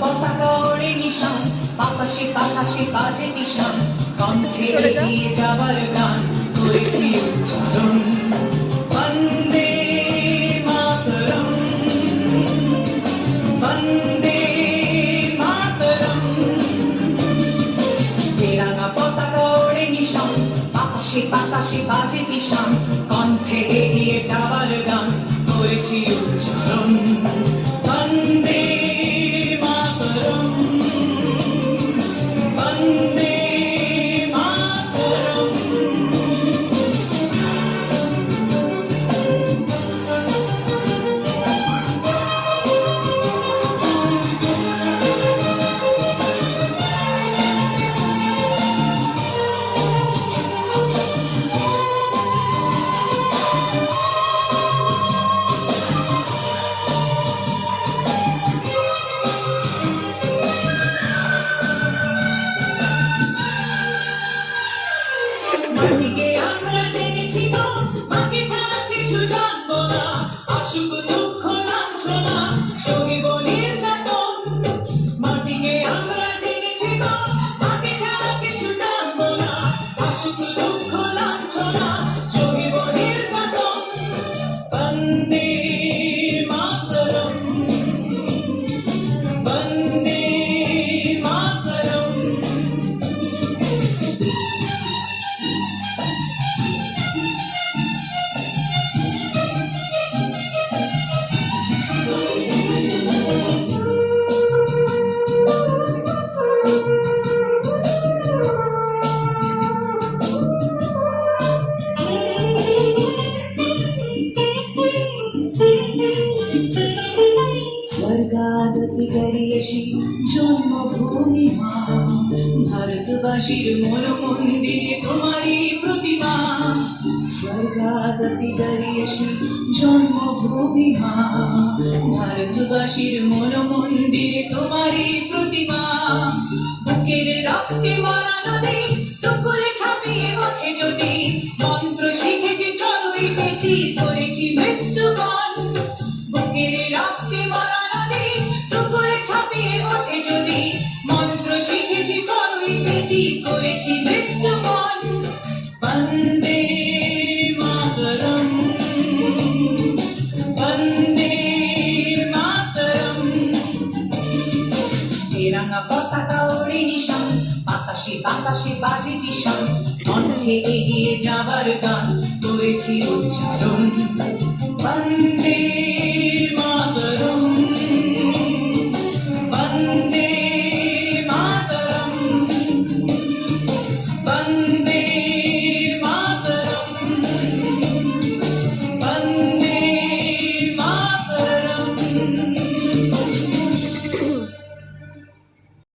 পতাকা ওড়ে নিশান, বাতাসে বাতাসে বাজে নিশান, কণ্ঠে এগিয়ে যাবার গান করেছি উচ্চারণ। বন্দে মাতরম, বন্দে মাতরম। তেরাঙ্গা পতাকা ওড়ে নিশান, বাতাসে বাতাসে বাজে নিশান, কণ্ঠে এগিয়ে যাবার গান করেছি উচ্চারণ। বন্দে মাটিকে আমরা জেনেছি গো, মাকে ছাড়া কিছু জানবো না, অসুখ দুঃখ লাঞ্ছনা সহিব নির্যাতন। মাটিকে আমরা জেনেছি গো, মাকে ছাড়া কিছু জানবো না, অসুখ দুঃখ লাঞ্ছনা সহিব নির্যাতন। বন্দে মাতরম, বন্দে মাতরম। স্বর্গাদতি গরিয়সী জন্মভূমি মা, ভারতবাসীর মন মন্দিরে তোমারই প্রতিমা। স্বর্গাদতি গরিয়সী জন্মভূমি মা, ভারতবাসীর মন মন্দিরে তোমারই প্রতিমা। বুকের রক্তে মরা নদী টুকুরে ছাপিয়ে ওঠে যদি, মন্ত্র শিখেছি চড়ুই পেঁচি করেছি মৃত্যুবরণ। বুকের রক্তে মরা নদী টুকুরে ছাপিয়ে ওঠে যদি, মন্ত্র শিখেছি চড়ুই পেঁচি করেছি মৃত্যুবরণ। বন্দে মাতরম, বন্দে মাতরম। তেরাঙ্গা পতাকা ওড়ে নিশান, বাতাসে বাতাসে বাজে নিশান, কণ্ঠে এগিয়ে যাবার গান করেছি উচ্চারণ।